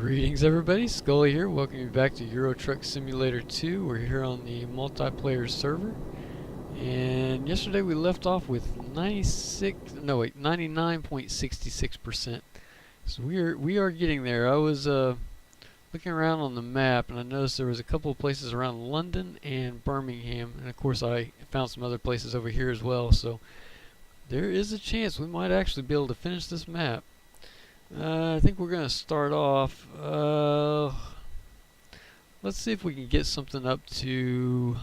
Greetings everybody, Scully here, welcome you back to Euro Truck Simulator 2. We're here on the multiplayer server. And yesterday we left off with 99.66%. So we are getting there. I was looking around on the map and I noticed there was a couple of places around London and Birmingham, and of course I found some other places over here as well. So there is a chance we might actually be able to finish this map. I think we're going to start off. Let's see if we can get something up to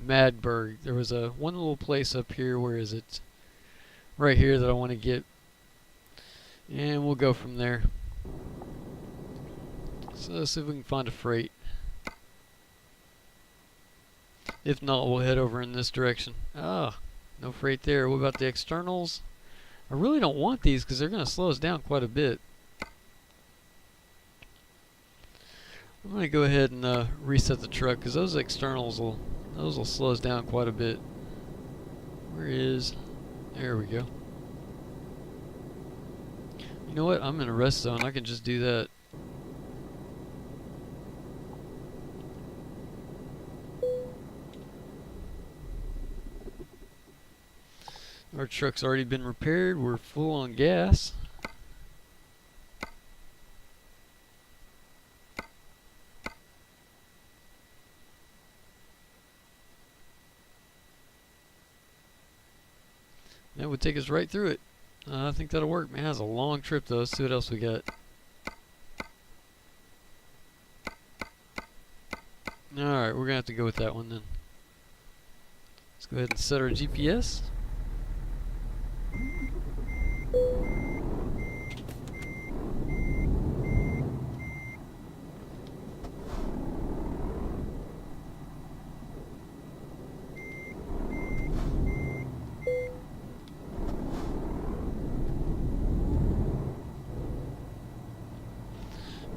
Madburg. There was one little place up here. Where is it? Right here that I want to get. And we'll go from there. So let's see if we can find a freight. If not, we'll head over in this direction. Ah, no freight there. What about the externals? I really don't want these because they're going to slow us down quite a bit. I'm going to go ahead and reset the truck because those externals will slow us down quite a bit. There we go. You know what? I'm in a rest zone. I can just do that. Our truck's already been repaired. We're full on gas. That would take us right through it. I think that'll work. Man, that's a long trip though. Let's see what else we got. Alright, we're going to have to go with that one then. Let's go ahead and set our GPS.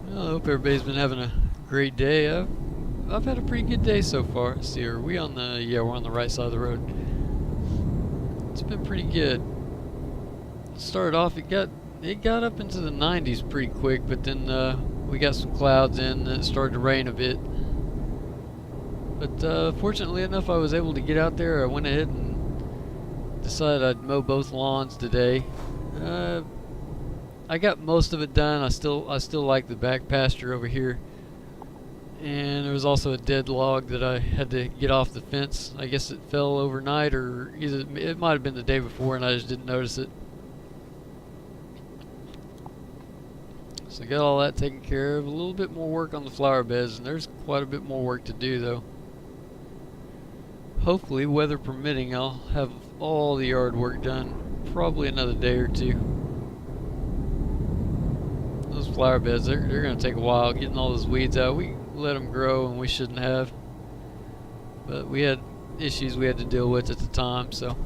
Well, I hope everybody's been having a great day. I've had a pretty good day so far. Let's see, are we on the... Yeah, we're on the right side of the road. It's been pretty good. Started off, it got up into the 90s pretty quick, but then we got some clouds in and it started to rain a bit. But fortunately enough, I was able to get out there. I went ahead and decided I'd mow both lawns today. I got most of it done. I still like the back pasture over here. And there was also a dead log that I had to get off the fence. I guess it fell overnight, or either it might have been the day before and I just didn't notice it. So I got all that taken care of. A little bit more work on the flower beds, and there's quite a bit more work to do though. Hopefully, weather permitting, I'll have all the yard work done probably another day or two. Those flower beds, they're going to take a while getting all those weeds out. We let them grow and we shouldn't have, but we had issues we had to deal with at the time. So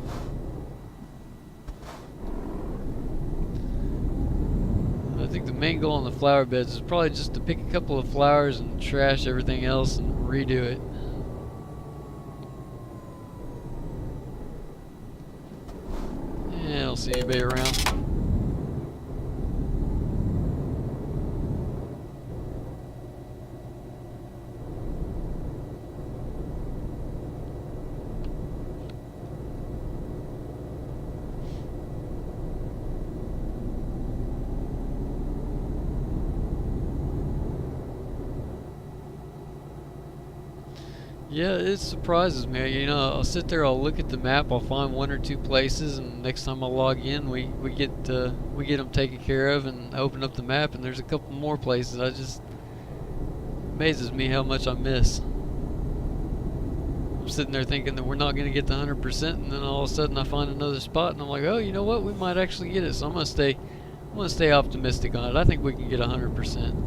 I think the main goal on the flower beds is probably just to pick a couple of flowers and trash everything else and redo it. Yeah, I don't see anybody around. Yeah, it surprises me. You know, I'll sit there, I'll look at the map, I'll find one or two places, and next time I log in, we get them taken care of, and I open up the map, and there's a couple more places. Amazes me how much I miss. I'm sitting there thinking that we're not going to get the 100%, and then all of a sudden I find another spot, and I'm like, oh, you know what? We might actually get it. So I'm gonna stay optimistic on it. I think we can get 100%.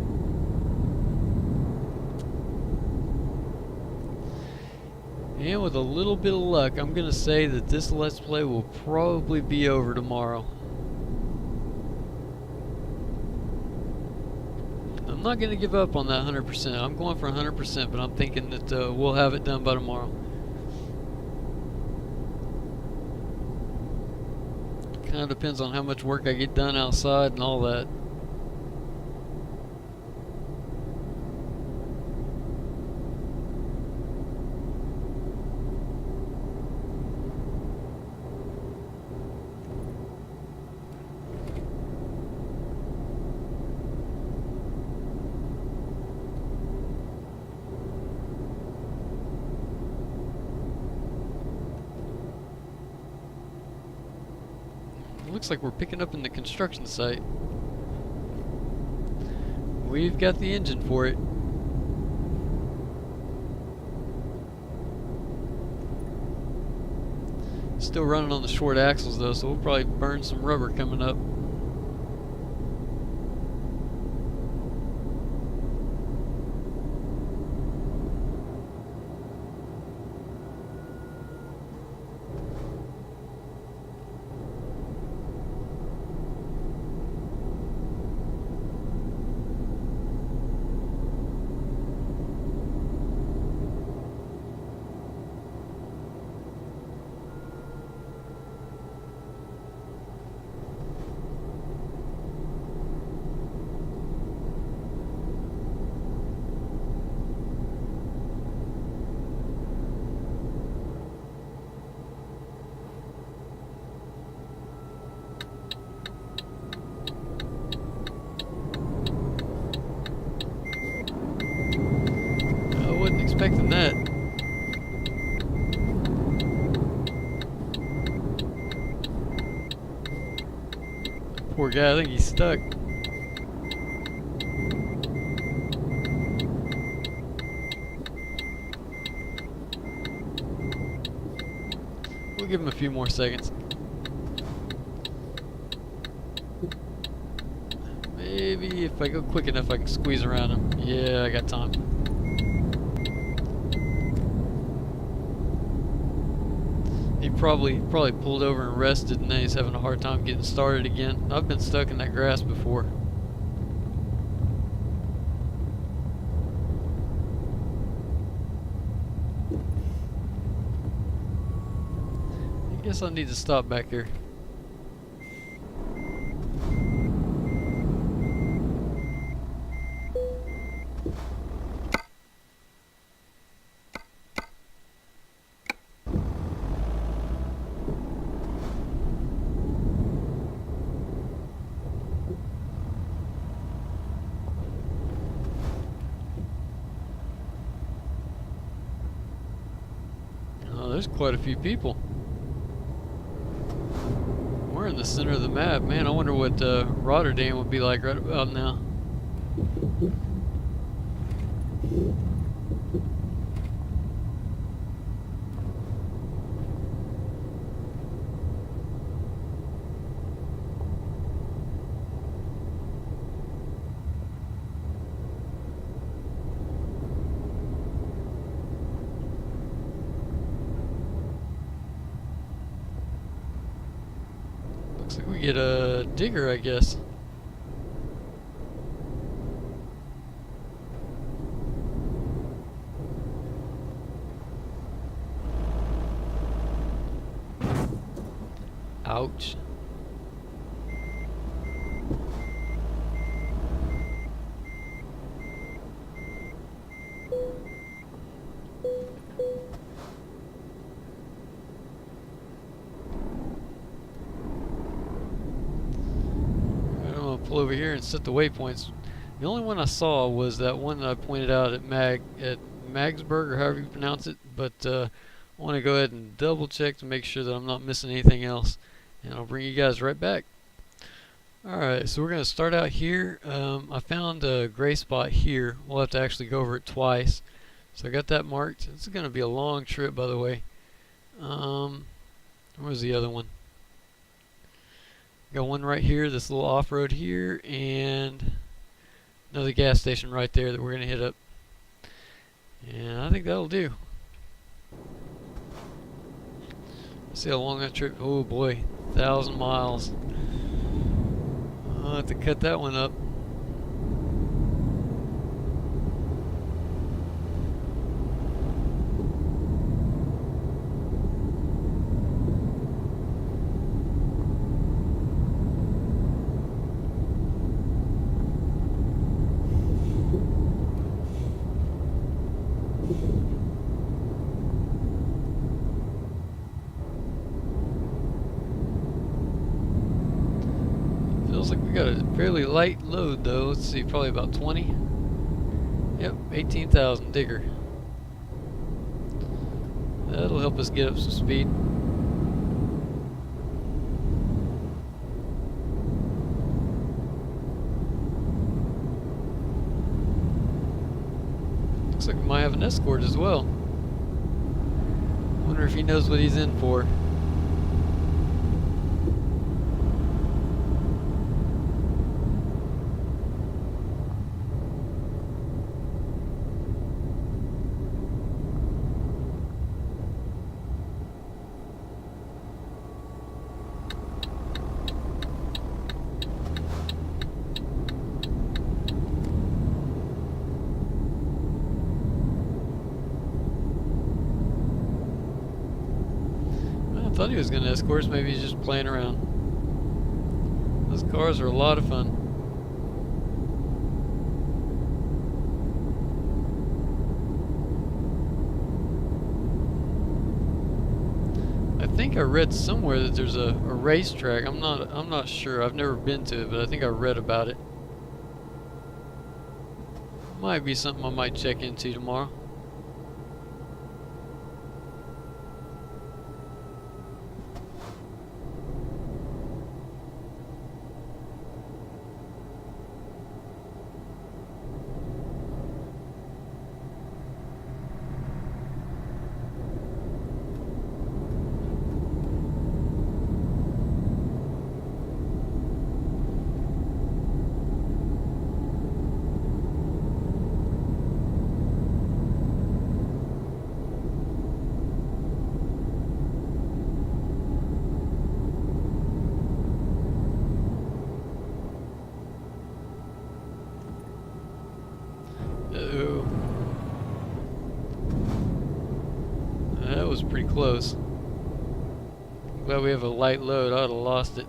And with a little bit of luck, I'm going to say that this Let's Play will probably be over tomorrow. I'm not going to give up on that 100%. I'm going for 100%, but I'm thinking that we'll have it done by tomorrow. Kind of depends on how much work I get done outside and all that. looks like we're picking up in the construction site. We've got the engine for it. Still running on the short axles though, so we'll probably burn some rubber coming up. Expecting that. Poor guy, I think he's stuck. We'll give him a few more seconds. Maybe if I go quick enough I can squeeze around him. Yeah, I got time. He probably pulled over and rested, and now he's having a hard time getting started again. I've been stuck in that grass before. I guess I need to stop back here. There's quite a few people. We're in the center of the map. Man, I wonder what Rotterdam would be like right about now. Looks like we get a digger, I guess. Ouch. Pull over here and set the waypoints. The only one I saw was that one that I pointed out at Magsburg, or however you pronounce it, but I want to go ahead and double check to make sure that I'm not missing anything else, and I'll bring you guys right back. Alright, so we're going to start out here. I found a gray spot here. We'll have to actually go over it twice, so I got that marked. It's going to be a long trip, by the way. Where's the other one? Got one right here, this little off-road here, and another gas station right there that we're going to hit up. And I think that'll do. Let's see how long that trip. Oh boy, 1,000 miles. I'll have to cut that one up. Feels like we got a fairly light load though. Let's see, probably about 20. Yep, 18,000 digger. That'll help us get up some speed. Looks like we might have an escort as well. Wonder if he knows what he's in for. I thought he was going to escort us. Maybe he's just playing around. Those cars are a lot of fun. I think I read somewhere that there's a racetrack. I'm not sure. I've never been to it, but I think I read about it. Might be something I might check into tomorrow. Uh-oh. That was pretty close. Glad we have a light load. I would have lost it.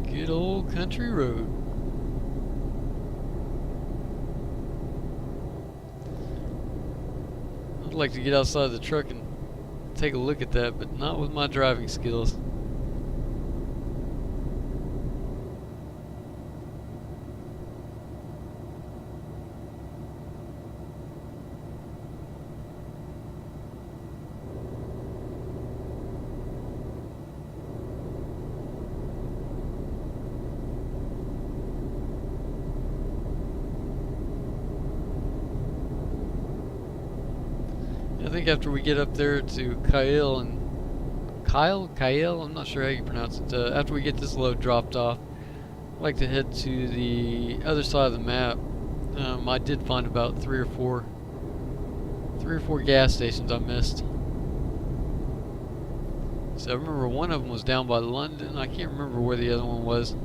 Good old country road. I'd like to get outside the truck and take a look at that, but not with my driving skills. I think after we get up there to Kyle, I'm not sure how you pronounce it. After we get this load dropped off, I'd like to head to the other side of the map. I did find about three or four gas stations I missed. So I remember one of them was down by London. I can't remember where the other one was.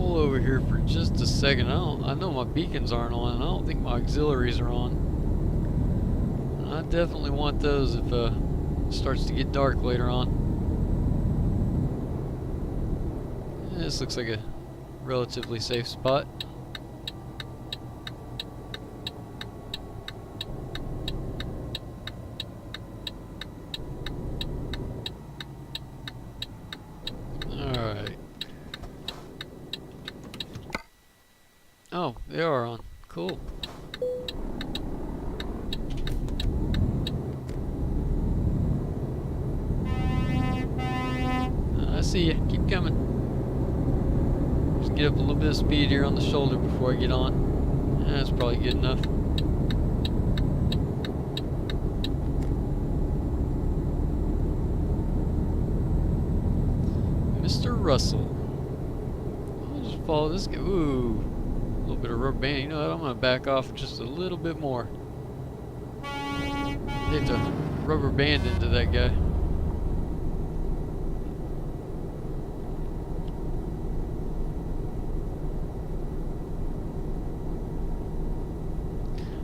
Over here for just a second. I know my beacons aren't on. I don't think my auxiliaries are on. I definitely want those if it starts to get dark later on. This looks like a relatively safe spot. Alright. Oh, they are on. Cool. see ya. Keep coming. Just get up a little bit of speed here on the shoulder before I get on. That's probably good enough. Mr. Russell. I'll just follow this guy. Ooh. A little bit of rubber band. You know what? I'm going to back off just a little bit more. Hit the rubber band into that guy.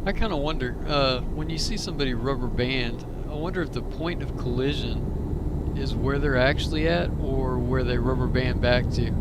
I kind of wonder, when you see somebody rubber band, I wonder if the point of collision is where they're actually at or where they rubber band back to.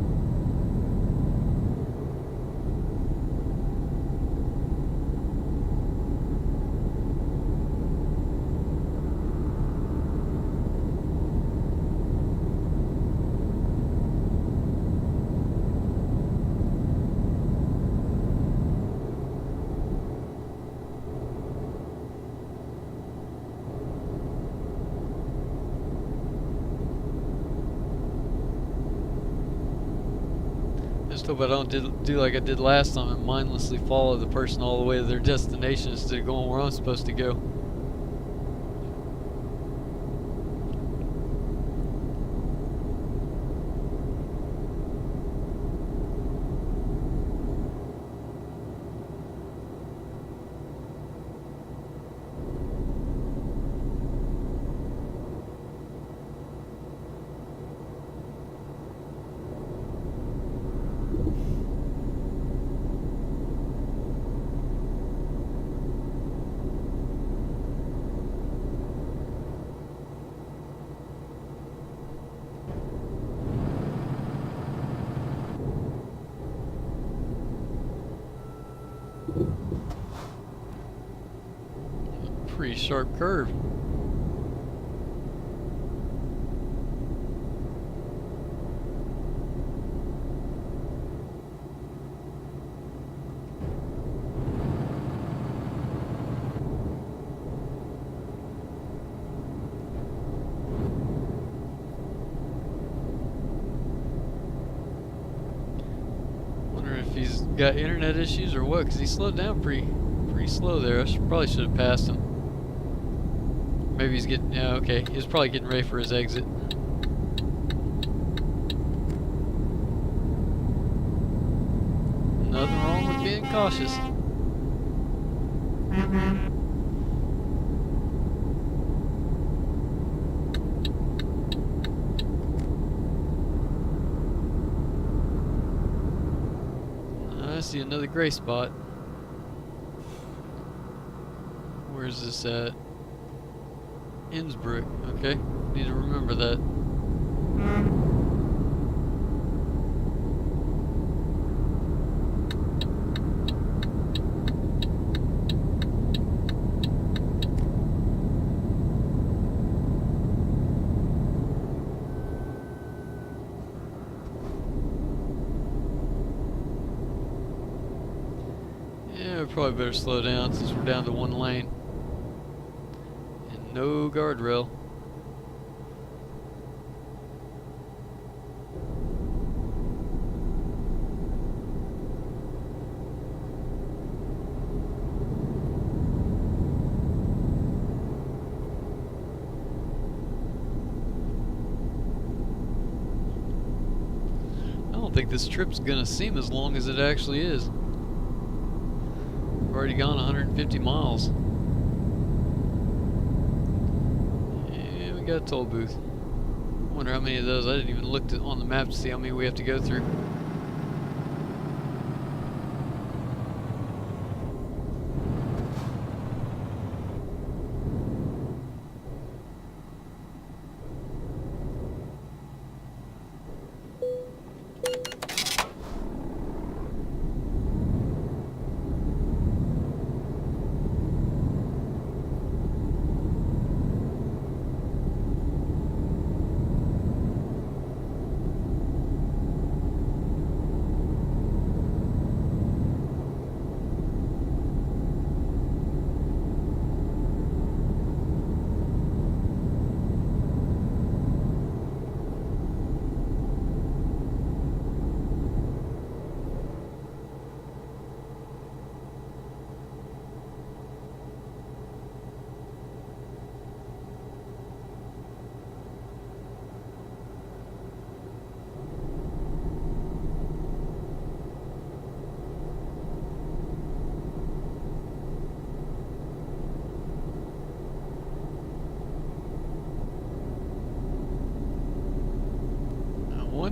Just hope I don't do like I did last time and mindlessly follow the person all the way to their destination instead of going where I'm supposed to go. Pretty sharp curve. Wondering if he's got internet issues or what, because he slowed down pretty slow there. Probably should have passed him. Maybe he's getting, yeah, okay. He was probably getting ready for his exit. Nothing wrong with being cautious. I see another gray spot. Where's this at? Innsbruck, okay. Need to remember that. Yeah, we probably better slow down since we're down to one lane. No guardrail. I don't think this trip's gonna seem as long as it actually is. We've already gone 150 miles. Got a toll booth. Wonder how many of those. I didn't even look on the map to see how many we have to go through.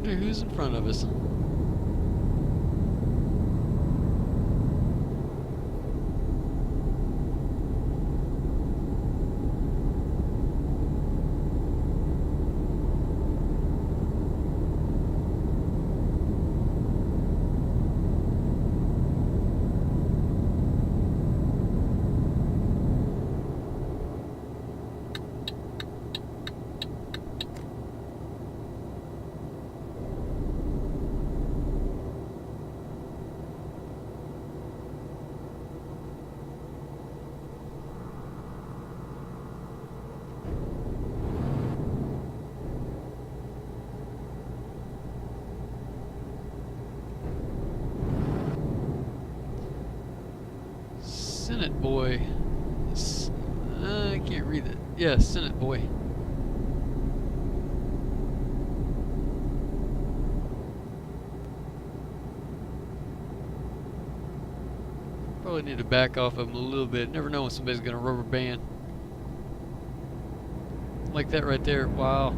wonder who's in front of us. Senate boy. I can't read that. Yeah, Senate boy. Probably need to back off of him a little bit. Never know when somebody's gonna rubber band. Like that right there. Wow.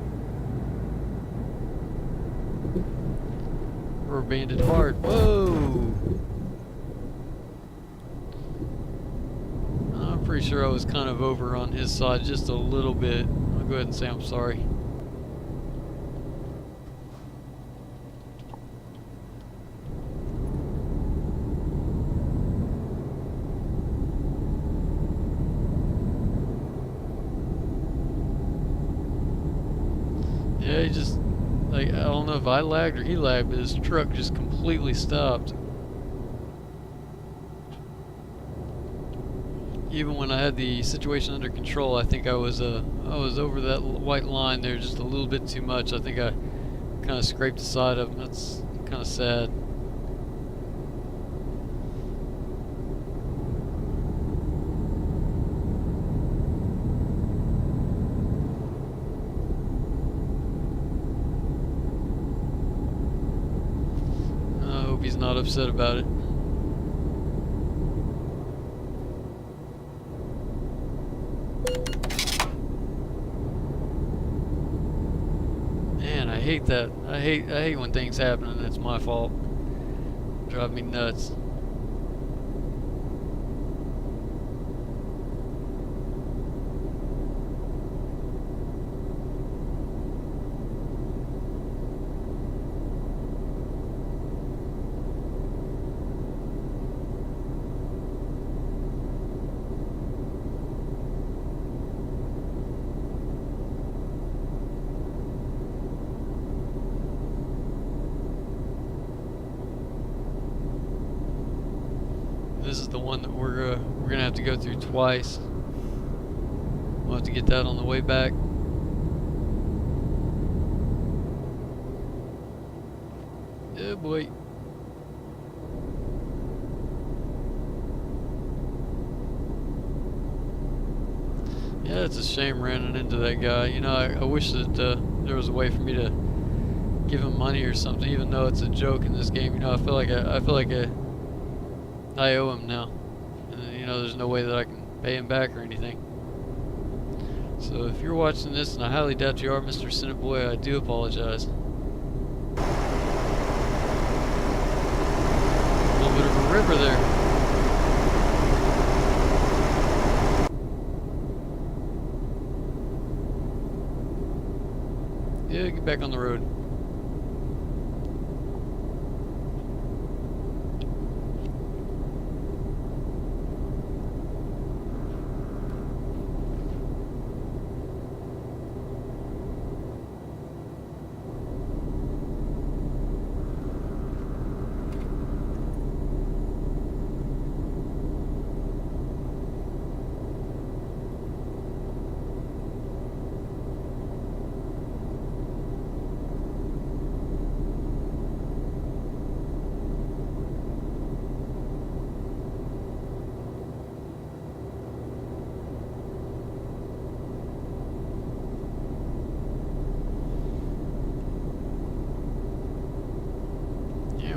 Rubber banded hard. Whoa! I'm pretty sure I was kind of over on his side just a little bit. I'll go ahead and say I'm sorry. Yeah, he just, like, I don't know if I lagged or he lagged, but his truck just completely stopped. Even when I had the situation under control, I think I was over that white line there just a little bit too much. I think I kind of scraped the side of him. That's kind of sad. I hope he's not upset about it. Man, I hate that. I hate when things happen and it's my fault. Drive me nuts. This is the one that we're gonna have to go through twice. We'll have to get that on the way back. Oh boy. Yeah, it's a shame running into that guy. You know, I wish that there was a way for me to give him money or something, even though it's a joke in this game. You know, I feel like I owe him now. And, you know, there's no way that I can pay him back or anything. So if you're watching this, and I highly doubt you are, Mr. Senate Boy, I do apologize. A little bit of a river there. Yeah, get back on the road.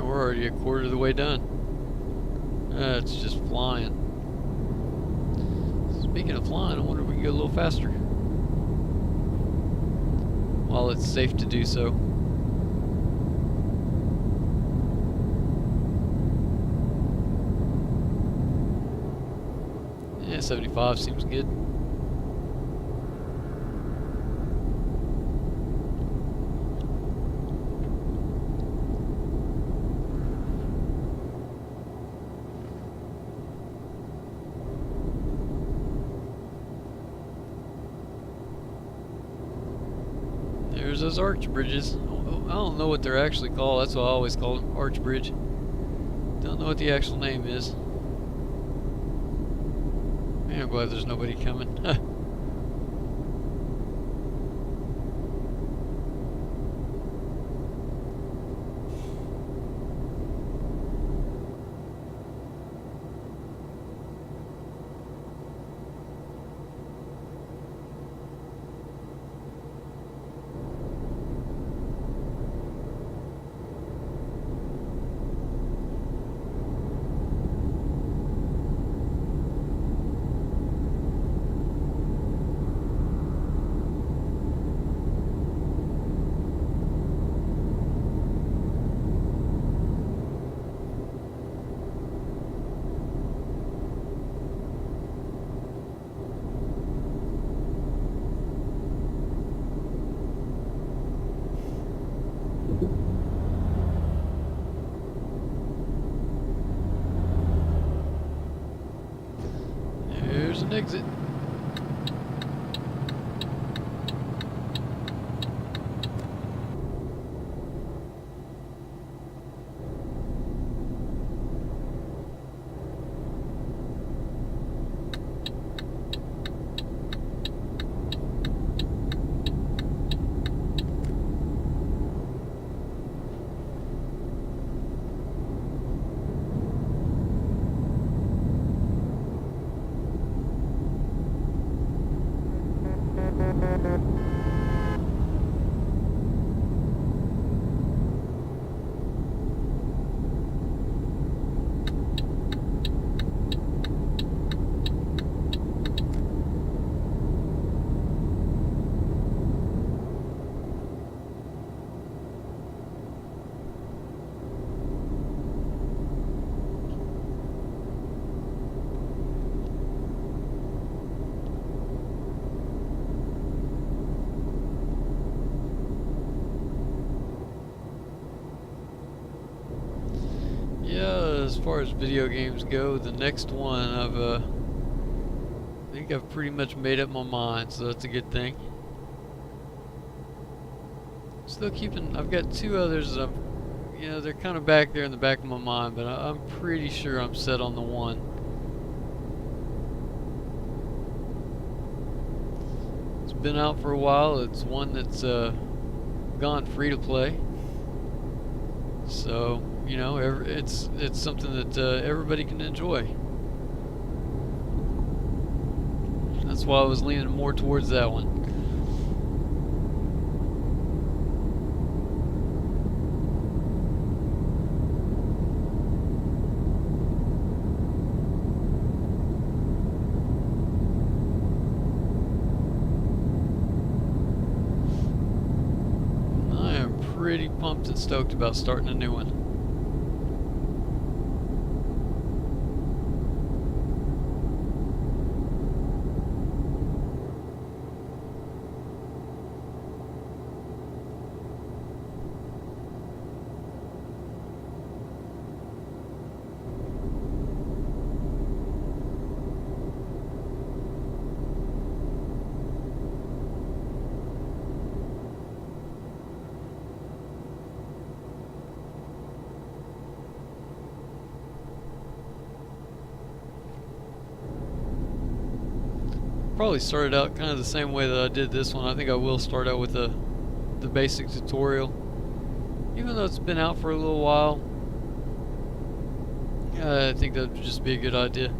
We're already a quarter of the way done. It's just flying. Speaking of flying, I wonder if we can go a little faster. While it's safe to do so. Yeah, 75 seems good. There's those arch bridges. I don't know what they're actually called. That's what I always call them, arch bridge. Don't know what the actual name is. Man, I'm glad there's nobody coming. There's an exit. Yeah, as far as video games go, the next one I think I've pretty much made up my mind, so that's a good thing. Still keeping, I've got two others that they're kind of back there in the back of my mind, but I'm pretty sure I'm set on the one. It's been out for a while. It's one that's gone free to play. So, it's something that everybody can enjoy. That's why I was leaning more towards that one. I am pretty pumped and stoked about starting a new one. Probably started out kind of the same way that I did this one. I think I will start out with the basic tutorial, even though it's been out for a little while. I think that would just be a good idea.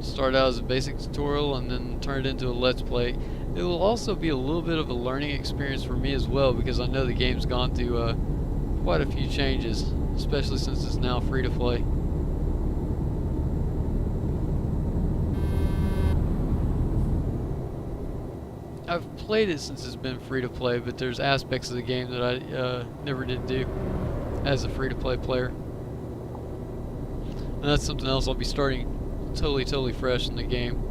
Start out as a basic tutorial and then turn it into a let's play. It will also be a little bit of a learning experience for me as well, because I know the game's gone through quite a few changes, especially since it's now free to play. I've played it since it's been free to play, but there's aspects of the game that I never did do as a free to play player. And that's something else I'll be starting totally fresh in the game.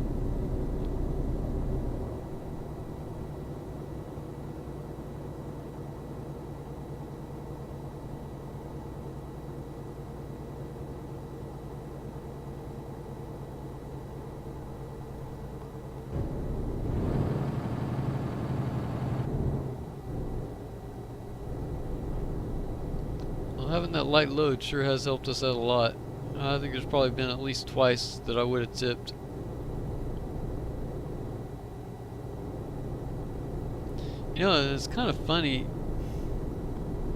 Well, having that light load sure has helped us out a lot. I think there's probably been at least twice that I would have tipped. You know, it's kind of funny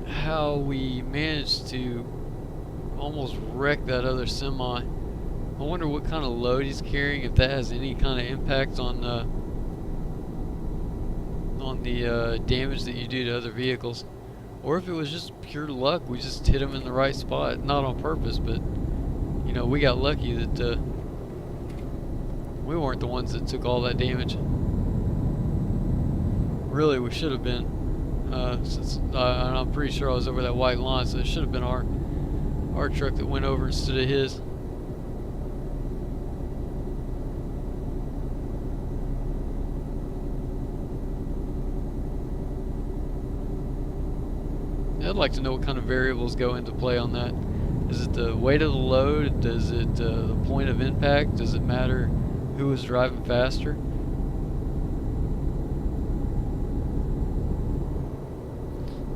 how we managed to almost wreck that other semi. I wonder what kind of load he's carrying, if that has any kind of impact on the damage that you do to other vehicles, or if it was just pure luck. We just hit him in the right spot, not on purpose, but you know, we got lucky that we weren't the ones that took all that damage. Really, we should have been, since I'm pretty sure I was over that white line, so it should have been our truck that went over instead of his. I'd like to know what kind of variables go into play on that. Is it the weight of the load? Does it the point of impact? Does it matter who was driving faster?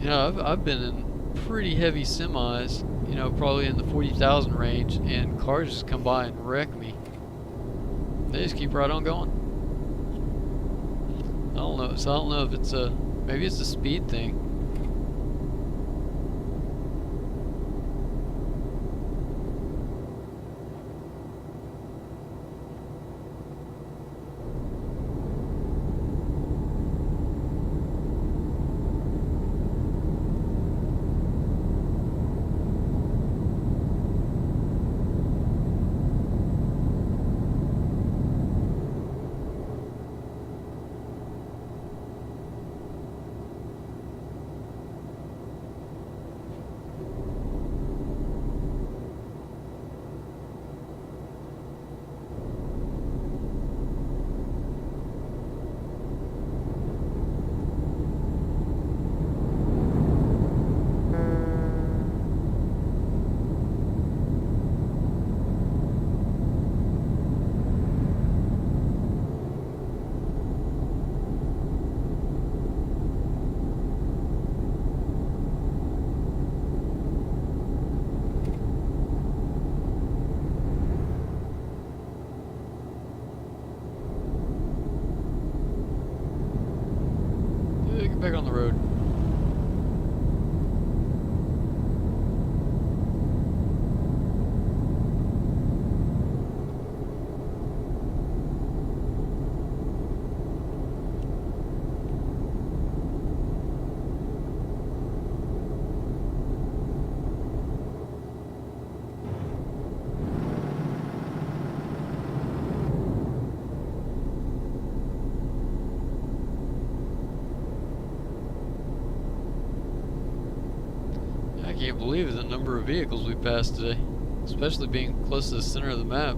You know, I've been in pretty heavy semis, you know, probably in the 40,000 range, and cars just come by and wreck me. They just keep right on going. I don't know. So I don't know if it's maybe it's a speed thing. Get back on the road. I can't believe the number of vehicles we passed today, especially being close to the center of the map.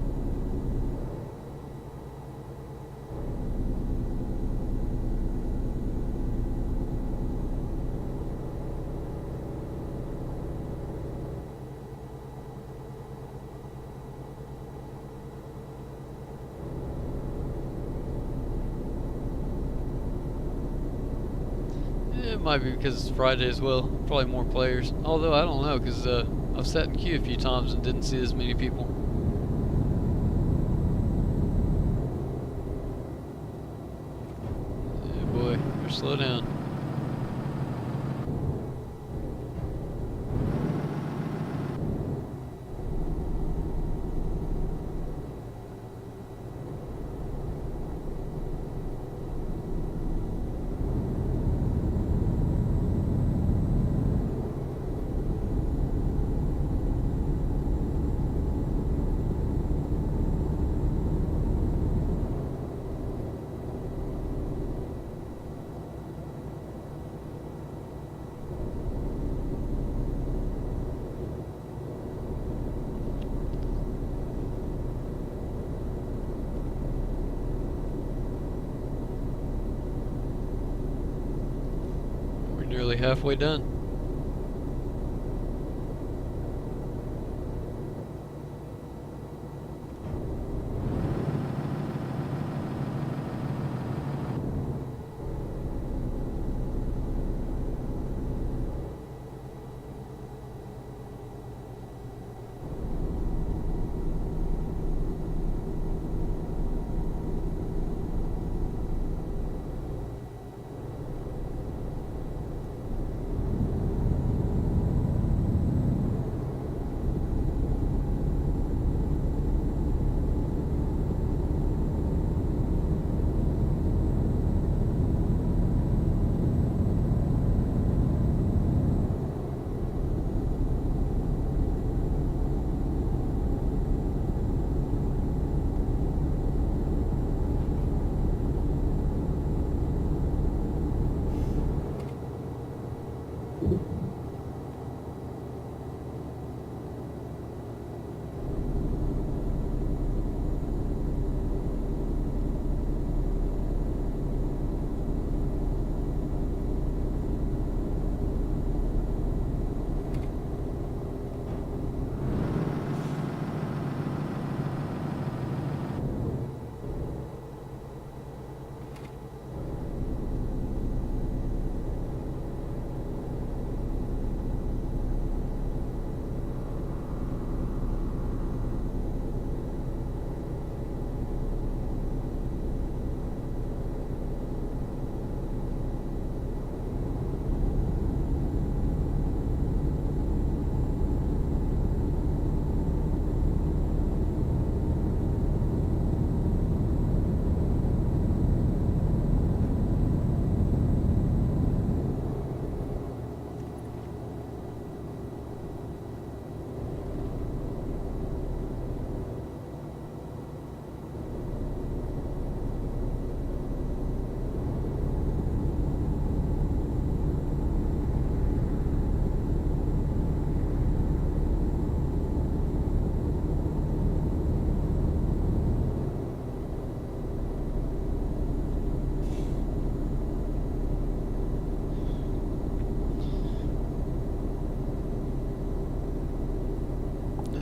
It might be because it's Friday as well. Probably more players. Although I don't know, because I've sat in queue a few times and didn't see as many people. Yeah, boy, better slow down. nearly halfway done.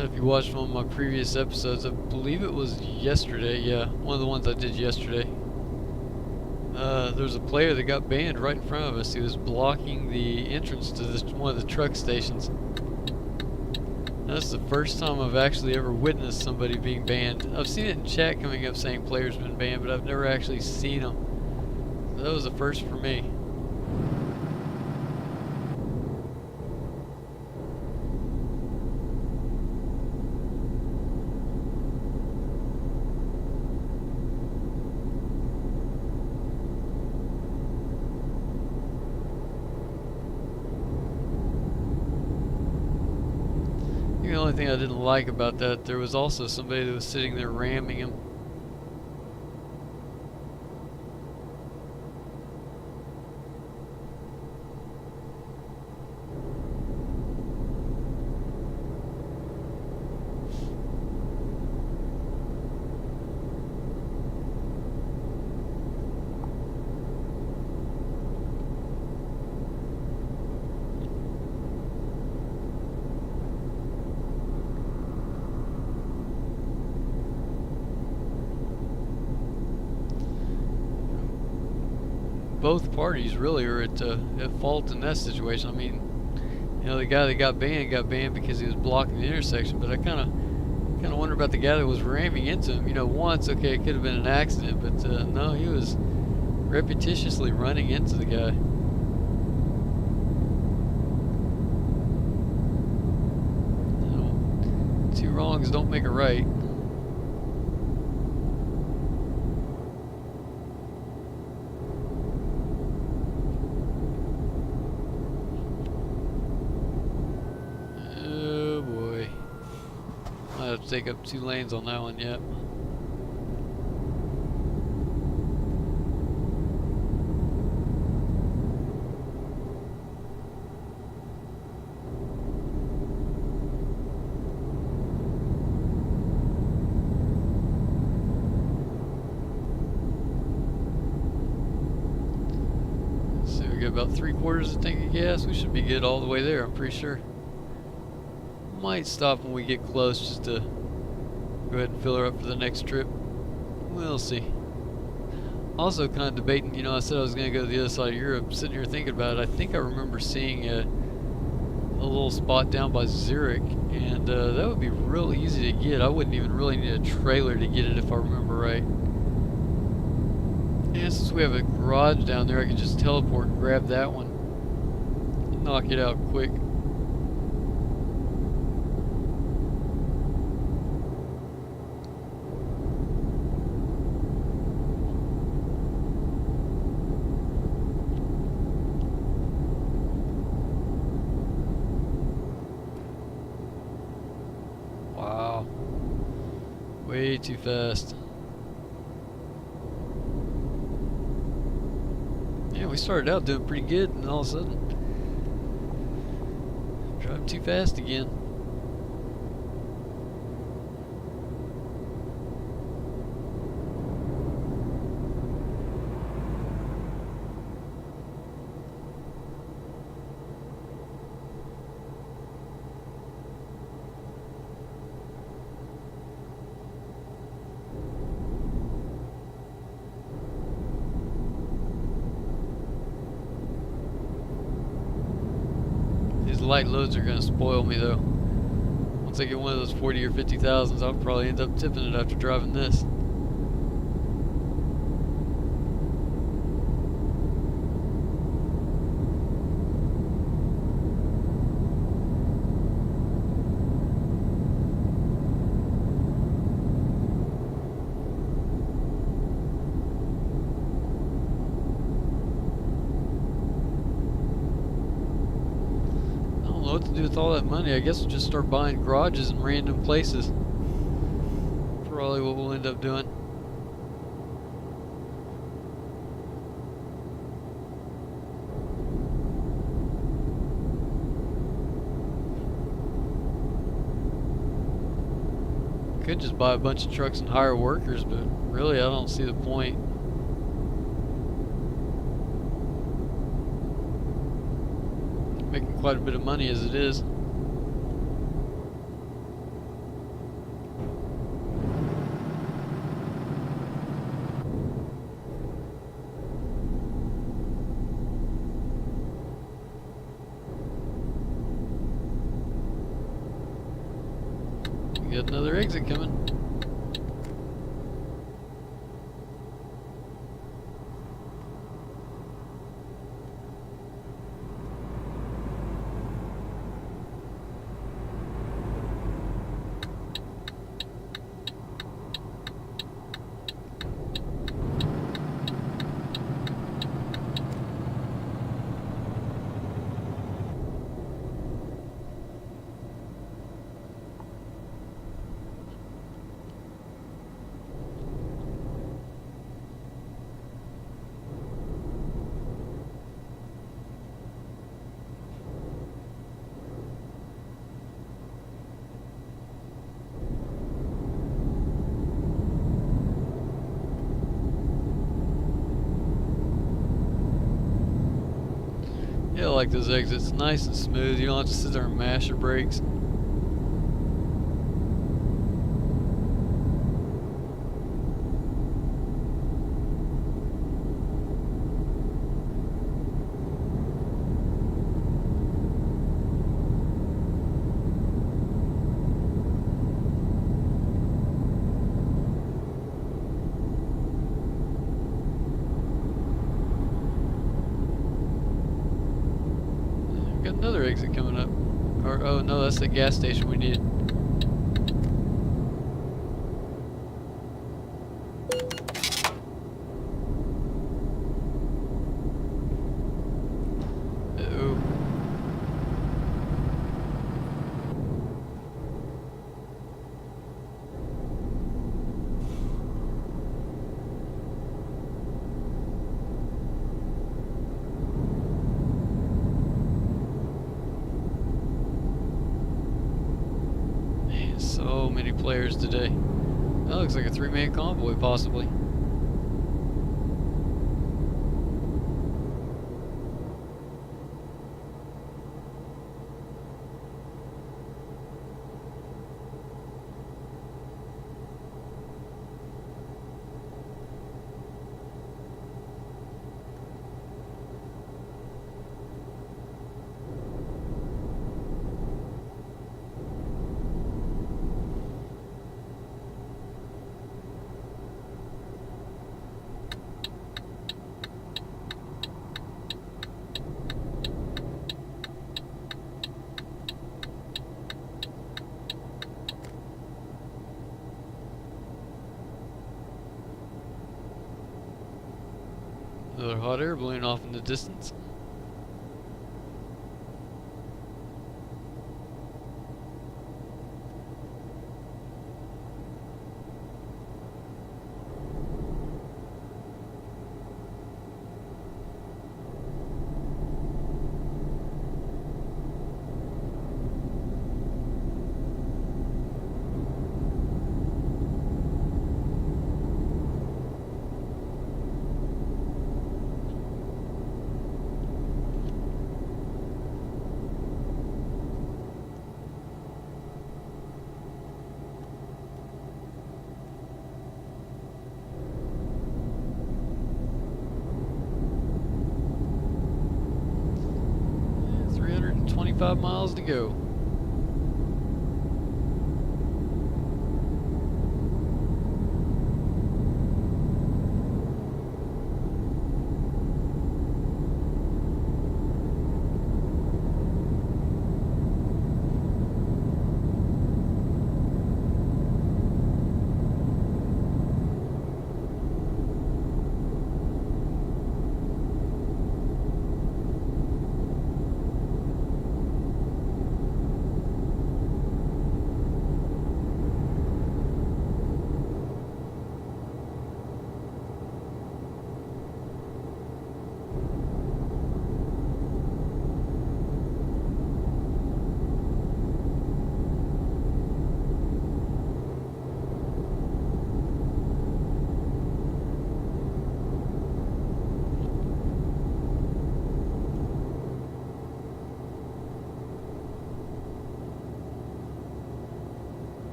If you watched one of my previous episodes, I believe it was yesterday, yeah, one of the ones I did yesterday. There's a player that got banned right in front of us. He was blocking the entrance to one of the truck stations. That's the first time I've actually ever witnessed somebody being banned. I've seen it in chat coming up saying players been banned, but I've never actually seen them. So that was the first for me. The only thing I didn't like about that, there was also somebody that was sitting there ramming him. Both parties really are at fault in that situation. I mean, you know, the guy that got banned because he was blocking the intersection. But I kind of wonder about the guy that was ramming into him. You know, once, okay, it could have been an accident, but no, he was repetitiously running into the guy. You know, two wrongs don't make a right. I have to take up 2 lanes on that one, yet. get about 3/4 of the tank of gas. We should be good all the way there, I'm pretty sure. Might stop when we get close just to go ahead and fill her up for the next trip. We'll see. Also kind of debating, you know, I said I was going to go to the other side of Europe. Sitting here thinking about it, I think I remember seeing a little spot down by Zurich, and that would be real easy to get. I wouldn't even really need a trailer to get it if I remember right. And since we have a garage down there, I could just teleport and grab that one and knock it out quick. Wow. Way too fast. Yeah, we started out doing pretty good, and all of a sudden, driving too fast again. These light loads are going to spoil me though. Once I get one of those 40 or 50,000s, I'll probably end up tipping it after driving this. What to do with all that money? I guess we'll just start buying garages in random places. Probably what we'll end up doing. Could just buy a bunch of trucks and hire workers, but really I don't see the point. Making quite a bit of money as it is. We got another exit coming. Yeah, I like those exits. Nice and smooth. You don't have to sit there and mash your brakes. Got another exit coming up. Or, oh no, that's the gas station we needed. Uh-oh. So many players today. That looks like a 3-man convoy, possibly. Another hot air balloon off in the distance. Yeah, 325 miles to go.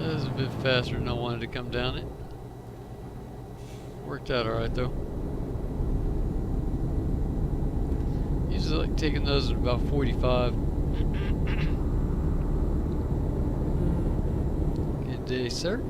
That was a bit faster than I wanted to come down it. Worked out alright though. Usually like taking those at about 45. Good day, sir.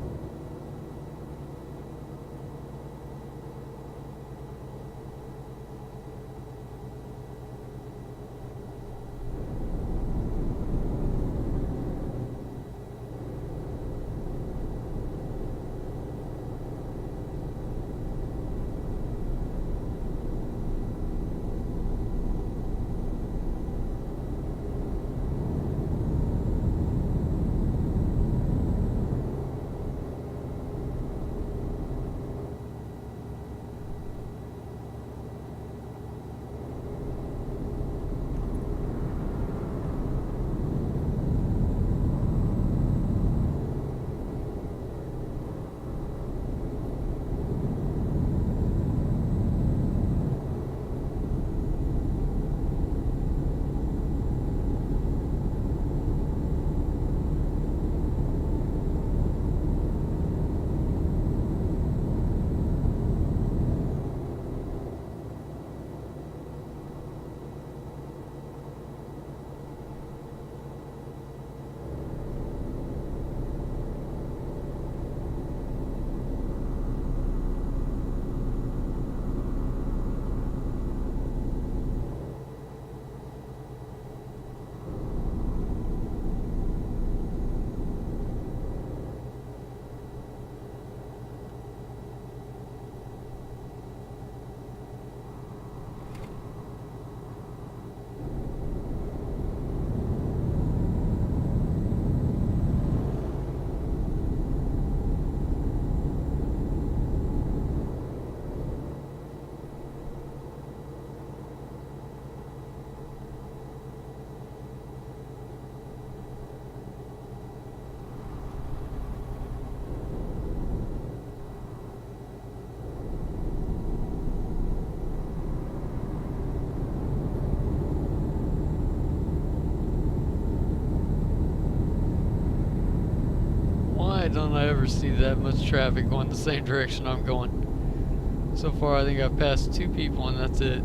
don't I ever see that much traffic going the same direction I'm going. So far, I think I've passed 2 people, and that's it.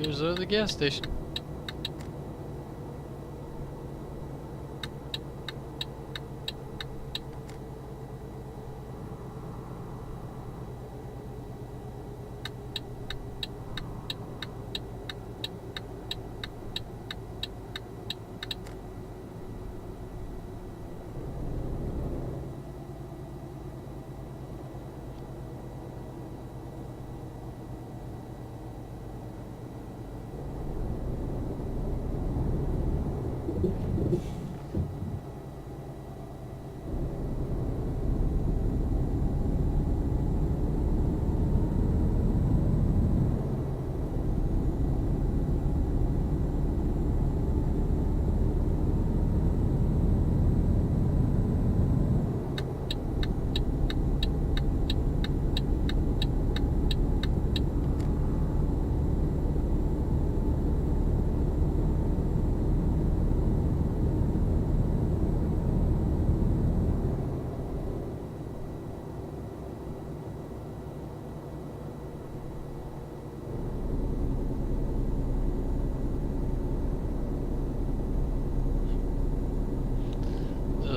Here's the gas station.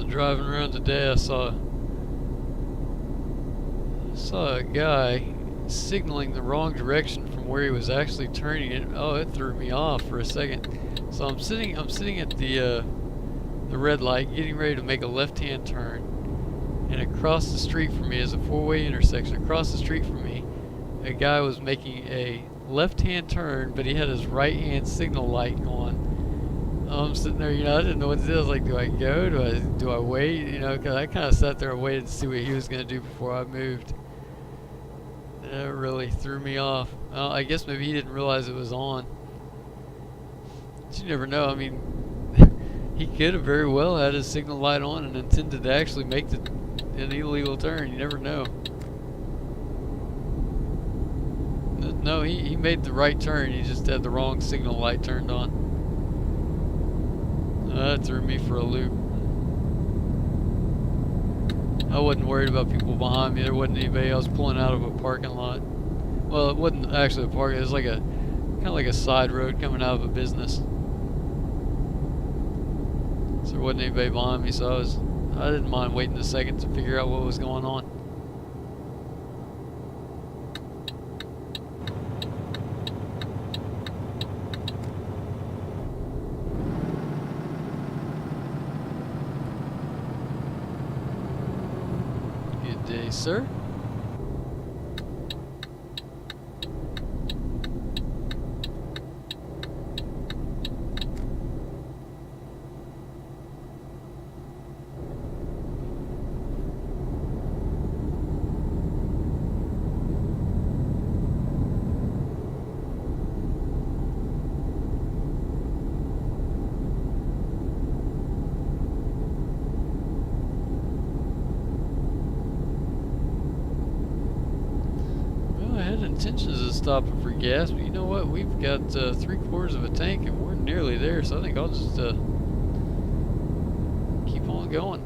Driving around today, I saw a guy signaling the wrong direction from where he was actually turning it. Oh, it threw me off for a second. So I'm sitting at the red light, getting ready to make a left-hand turn, and across the street from me is a 4-way intersection. Across the street from me, a guy was making a left-hand turn, but he had his right-hand signal light on. I'm sitting there, I didn't know what to do. I was like, do I go? Do I wait? Because I kind of sat there and waited to see what he was going to do before I moved. That really threw me off. I guess maybe he didn't realize it was on. But you never know. I mean, he could have very well had his signal light on and intended to actually make an illegal turn. You never know. No, he made the right turn. He just had the wrong signal light turned on. That threw me for a loop. I wasn't worried about people behind me. There wasn't anybody else pulling out of a parking lot. Well, it wasn't actually a parking. It was like kind of like a side road coming out of a business. So there wasn't anybody behind me. So I didn't mind waiting a second to figure out what was going on. Day, sir. Intentions of stopping for gas, but you know what? We've got 3/4 of a tank and we're nearly there, so I think I'll just keep on going.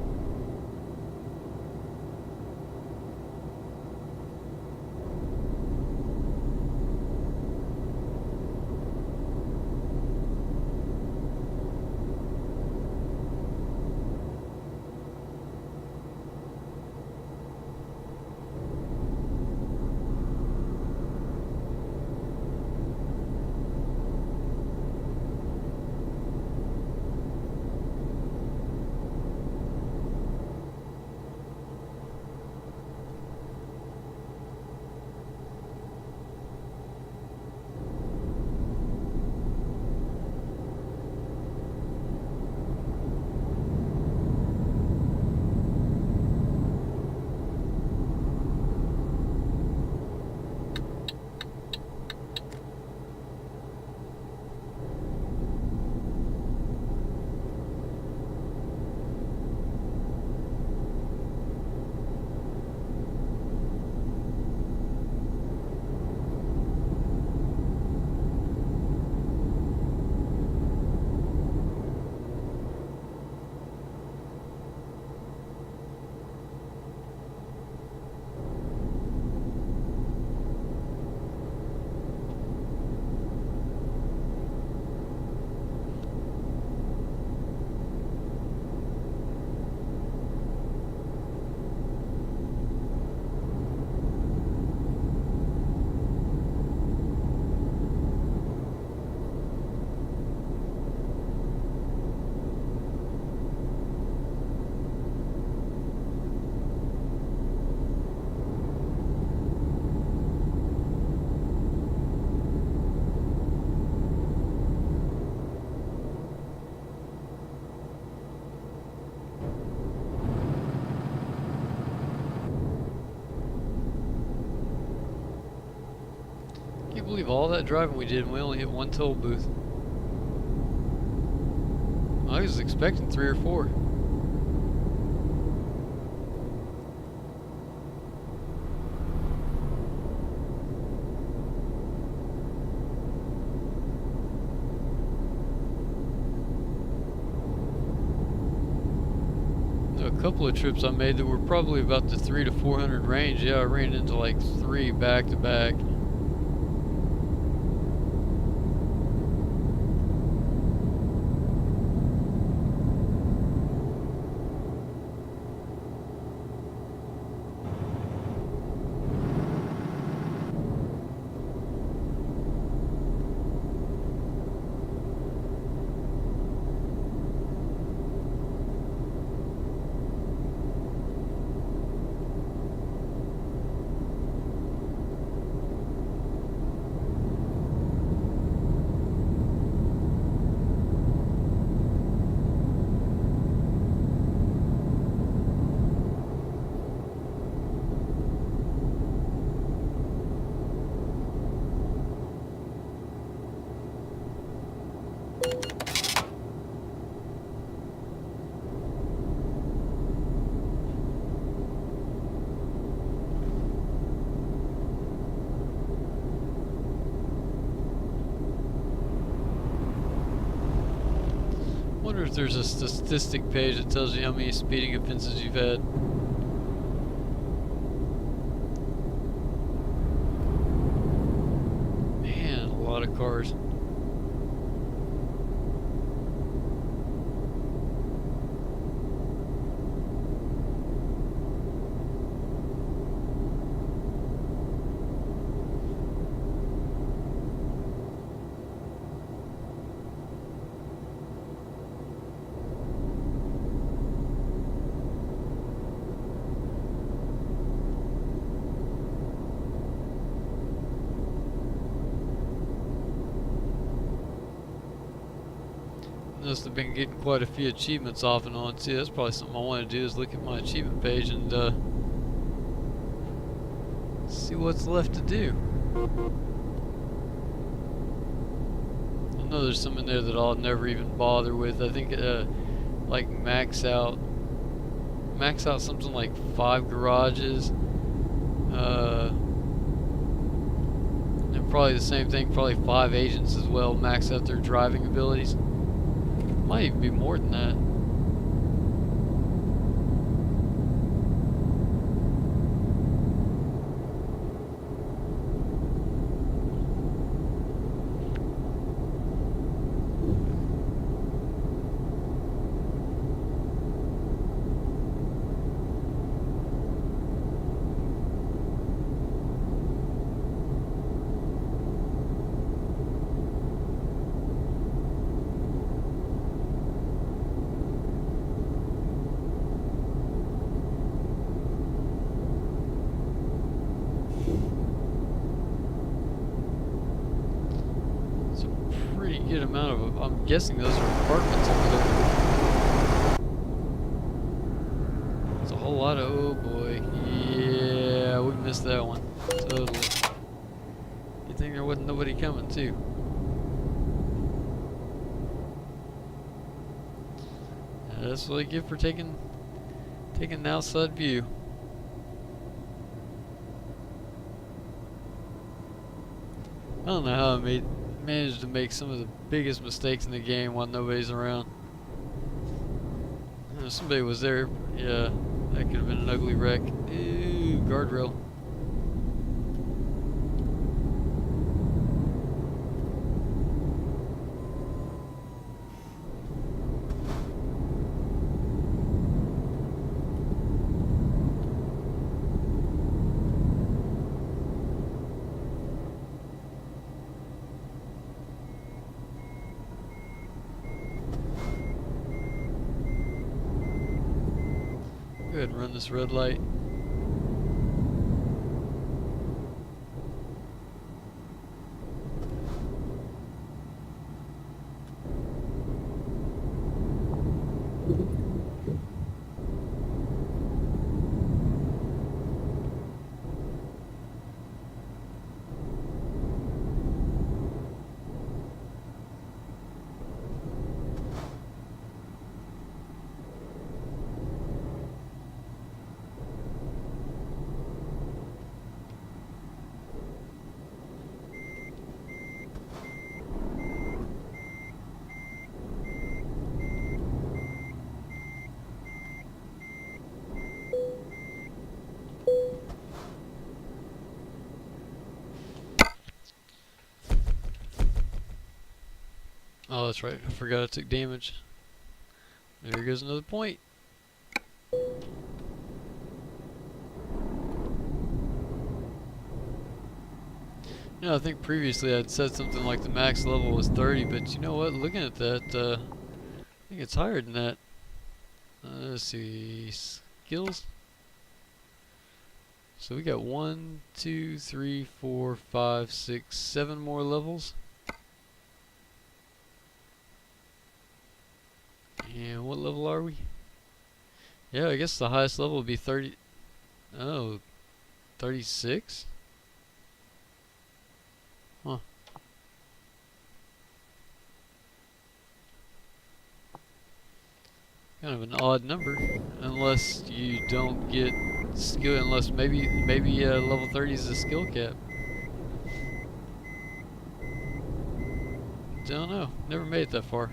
Can't believe all that driving we did and we only hit one toll booth. I was expecting 3 or 4. A couple of trips I made that were probably about the 300 to 400 range. Yeah, I ran into like 3 back to back. I wonder if there's a statistic page that tells you how many speeding offenses you've had. Man, a lot of cars. Noticed I've been getting quite a few achievements off and on too. That's probably something I want to do, is look at my achievement page and see what's left to do. I know there's some in there that I'll never even bother with. I think like max out something like 5 garages, and probably the same thing, probably 5 agents as well, max out their driving abilities. Might even be more than that. Good amount of, I'm guessing those are apartments over there. It's a whole lot of, oh boy, yeah, we missed that one, totally. Good thing there wasn't nobody coming too. Yeah, that's what I get for taking the outside view. I don't know how I managed to make some of the biggest mistakes in the game while nobody's around. If somebody was there, yeah, that could have been an ugly wreck. Ooh, guardrail. Go ahead and run this red light. Oh, that's right. I forgot I took damage. There goes another point. You know, I think previously I'd said something like the max level was 30, but you know what? Looking at that, I think it's higher than that. Let's see. Skills. So we got 1, 2, 3, 4, 5, 6, 7 more levels. And what level are we? Yeah, I guess the highest level would be 30. Oh, 36? Huh. Kind of an odd number, unless you don't get skill. Unless maybe level 30 is a skill cap. Don't know. Never made it that far.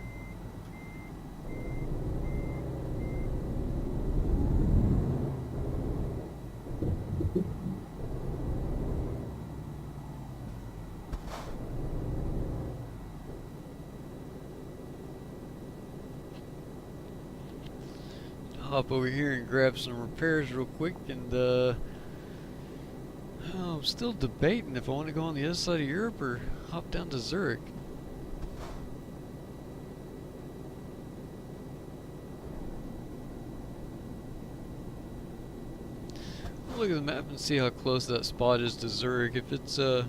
Hop over here and grab some repairs real quick, and I'm still debating if I want to go on the other side of Europe or hop down to Zurich. I'll look at the map and see how close that spot is to Zurich. If it's sorry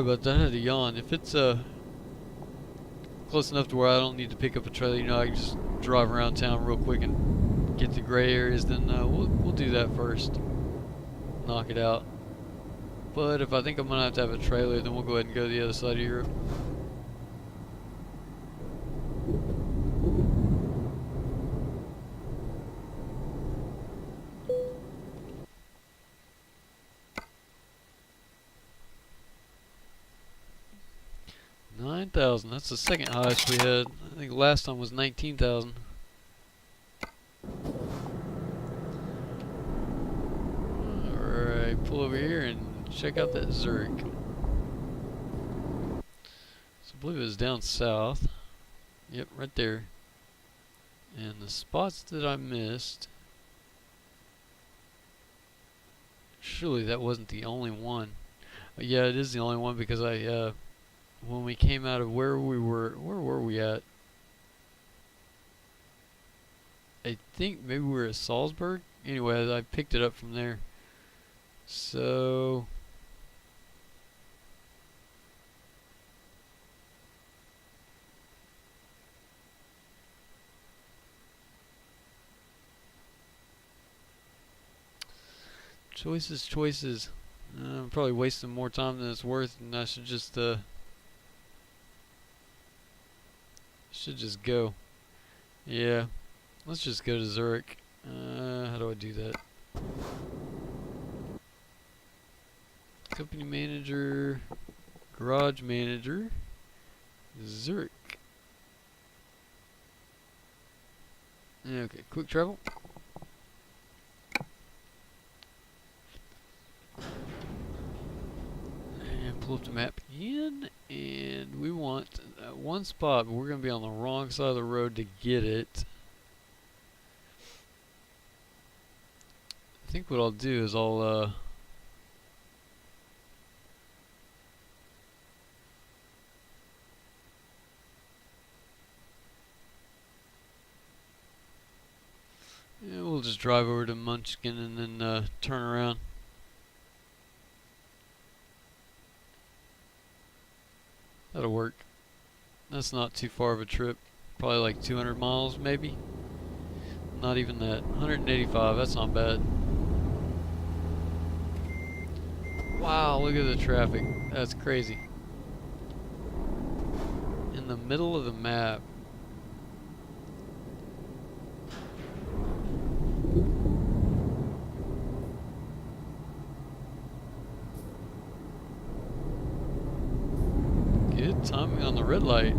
about that, I had a yawn. If it's close enough to where I don't need to pick up a trailer, you know, I can just drive around town real quick and get to gray areas, then we'll do that first. Knock it out. But if I think I'm gonna have to have a trailer, then we'll go ahead and go to the other side of Europe. $9,000. That's the second highest we had. I think last time was 19,000. Alright, pull over here and check out that Zurich. So I believe it was down south. Yep, right there. And the spots that I missed, surely that wasn't the only one. Yeah, it is the only one, because I when we came out of where were we at? I think maybe we were at Salzburg. Anyway, I picked it up from there. So choices. I'm probably wasting more time than it's worth, and I should just go. Yeah, let's just go to Zurich. How do I do that? Company manager, garage manager, Zurich. Okay, quick travel. And pull up the map again, and we want one spot, but we're going to be on the wrong side of the road to get it. I think what I'll do is I'll yeah, we'll just drive over to Munchkin and then turn around. That'll work. That's not too far of a trip. Probably like 200 miles maybe. Not even that. 185, that's not bad. Wow, look at the traffic. That's crazy. In the middle of the map. Good timing on the red light.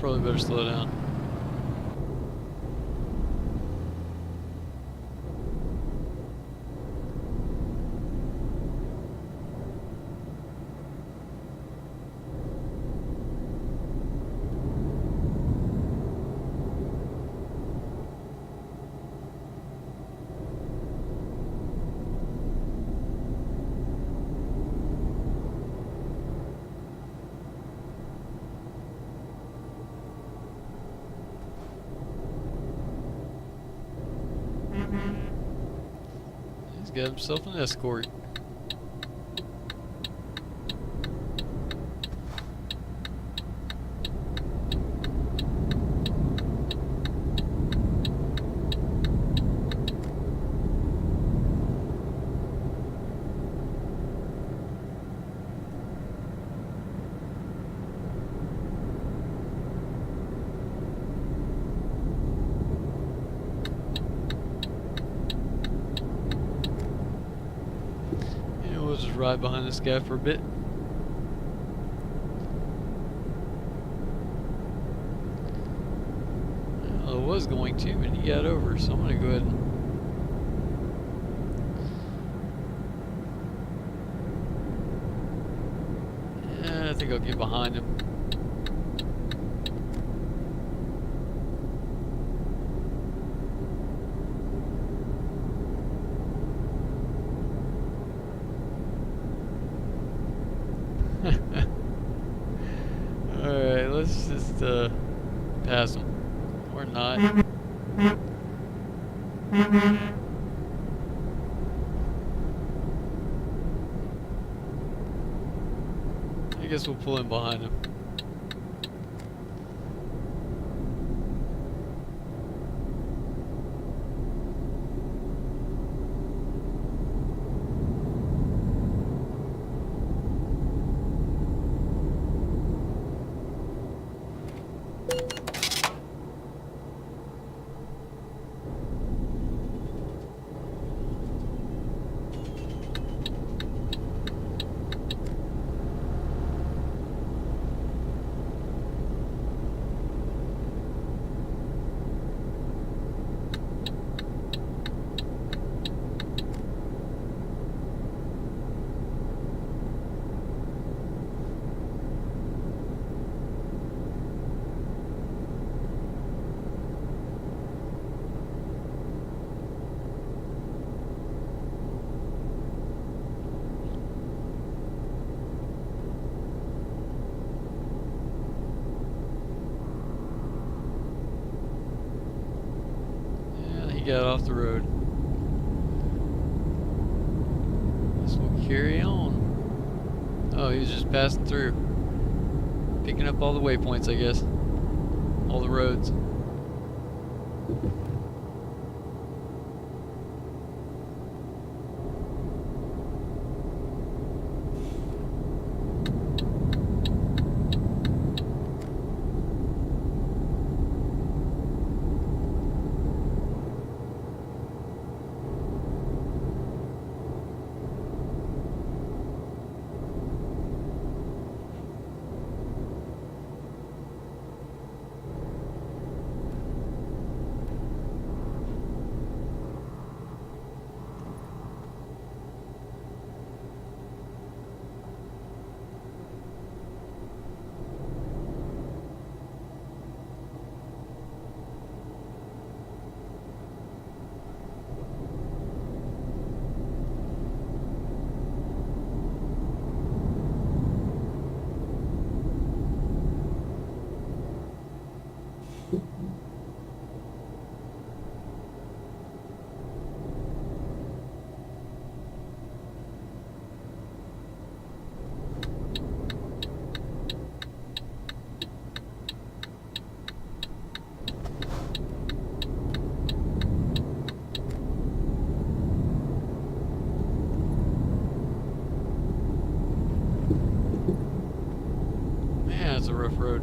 probably better slow down. He's got himself an escort. We'll just ride behind this guy for a bit. Well, I was going to, but he got over, so I'm going to go ahead and I think I'll get behind him. Alright, let's just pass him. Or not. I guess we'll pull in behind him. He got off the road. Guess we'll carry on. Oh, he was just passing through. Picking up all the waypoints, I guess. All the roads. Man, it's a rough road.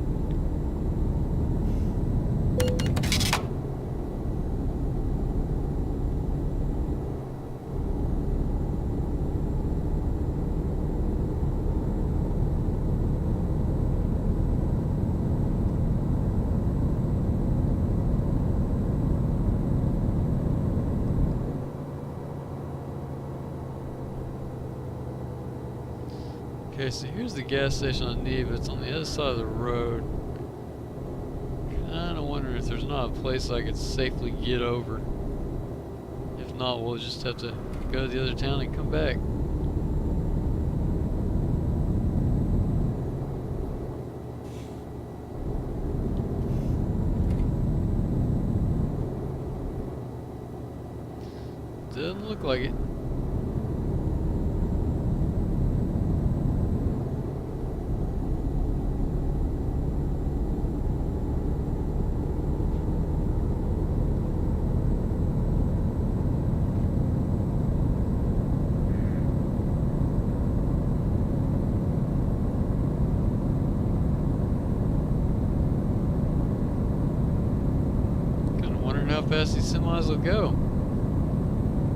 Okay, so here's the gas station I need, but it's on the other side of the road. Kinda wondering if there's not a place I could safely get over. If not, we'll just have to go to the other town and come back. Doesn't look like it. Kinda wondering how fast these semis will go.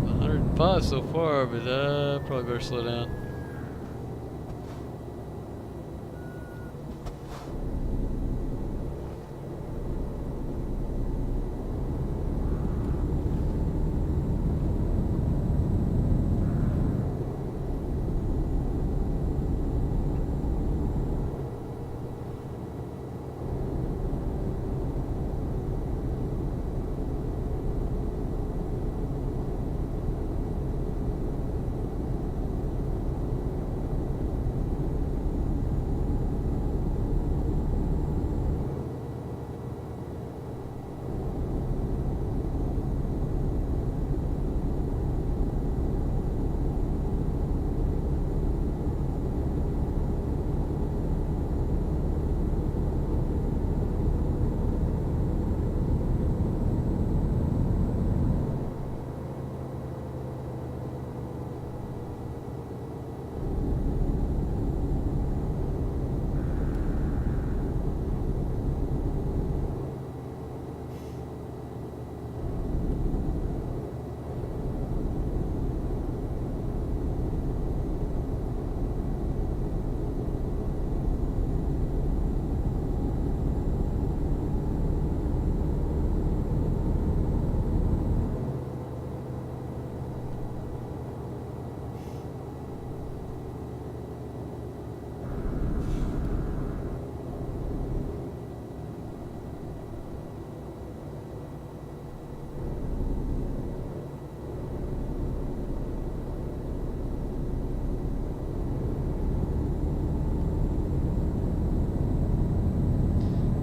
105 so far, but probably better slow down.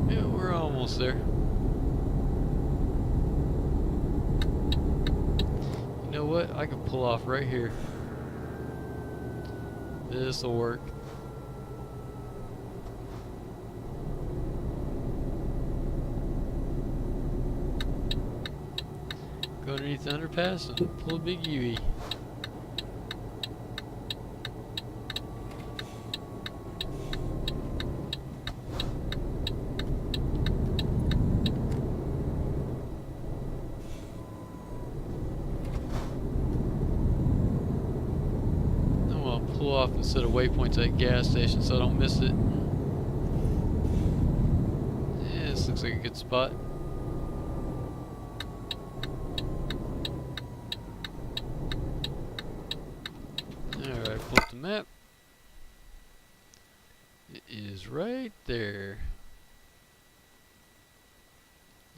Yeah, we're almost there. You know what? I can pull off right here. This'll work. Go underneath the underpass and pull a big UE. Pull off and set a waypoint at that gas station so I don't miss it. Yeah, this looks like a good spot. Alright, pull up the map. It is right there.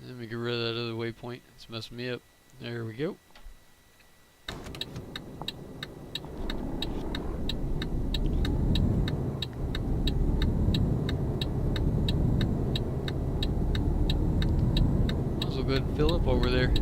Let me get rid of that other waypoint. It's messing me up. There we go. Go ahead and fill up over there.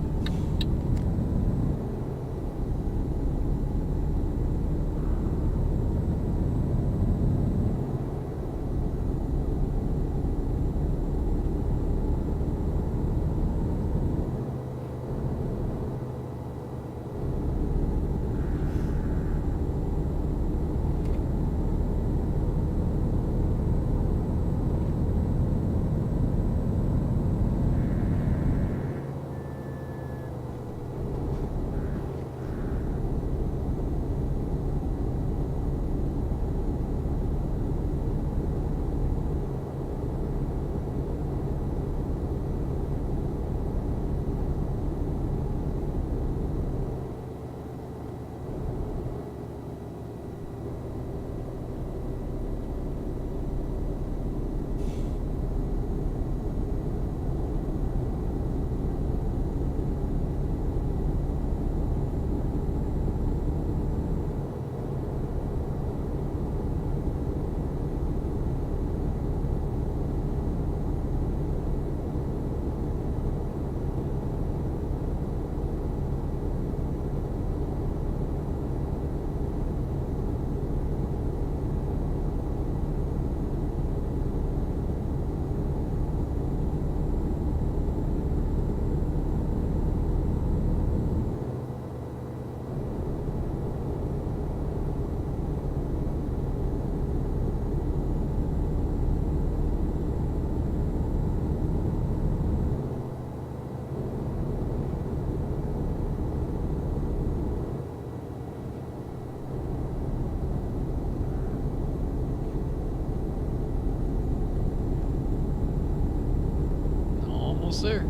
almost there.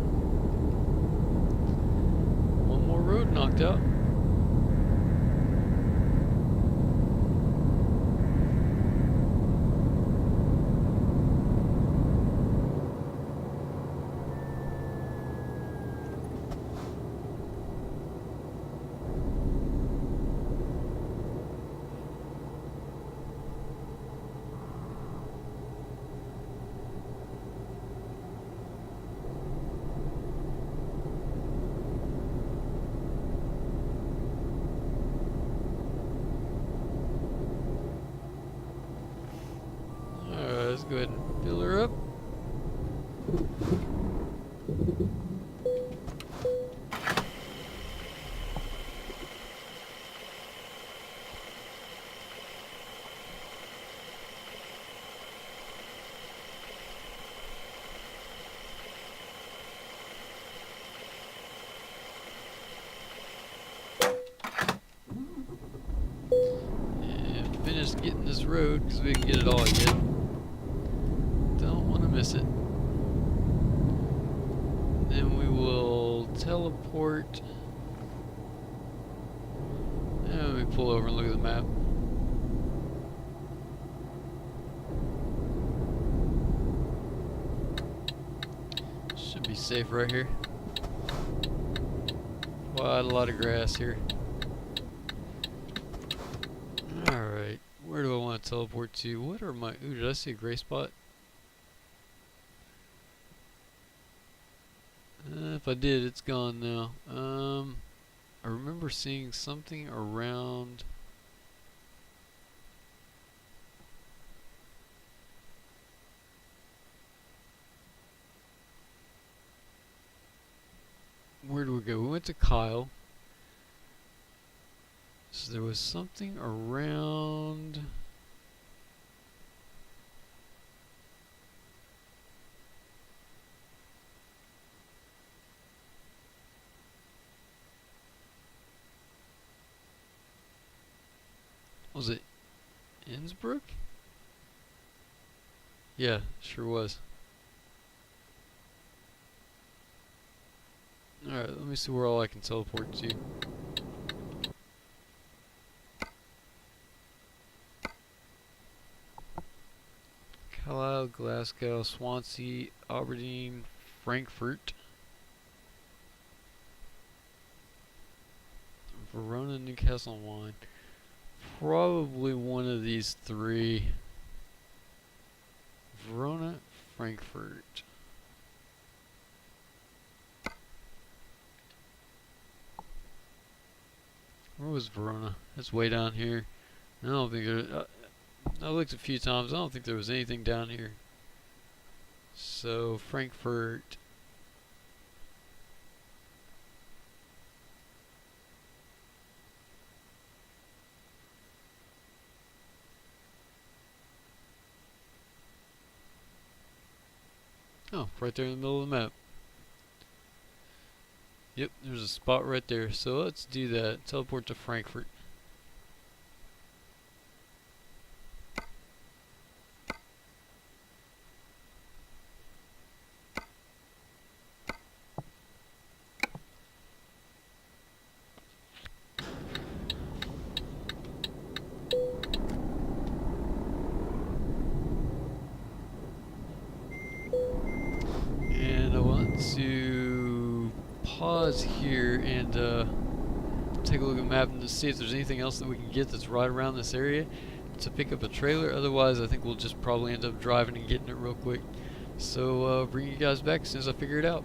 One more road knocked out. Let's go ahead and fill her up. And finish getting this road because we didn't get it all yet. Don't want to miss it. Then we will teleport. And let me pull over and look at the map. Should be safe right here. Quite a lot of grass here. Alright, where do I want to teleport to? What are my... Ooh, did I see a gray spot? If I did, it's gone now. I remember seeing something around... Where do we go? We went to Kyle. So there was something around... Was it Innsbruck? Yeah, sure was. Alright, let me see where all I can teleport to. Carlisle, Glasgow, Swansea, Aberdeen, Frankfurt, Verona, Newcastle on Wine. Probably one of these three. Verona, Frankfurt. Where was Verona? That's way down here. I don't think there... I looked a few times. I don't think there was anything down here. So, Frankfurt. Oh, right there in the middle of the map. Yep, there's a spot right there. So let's do that. Teleport to Frankfurt. And I want to pause here and take a look at the map and just see if there's anything else that we can get that's right around this area to pick up a trailer. Otherwise, I think we'll just probably end up driving and getting it real quick. So bring you guys back as soon as I figure it out.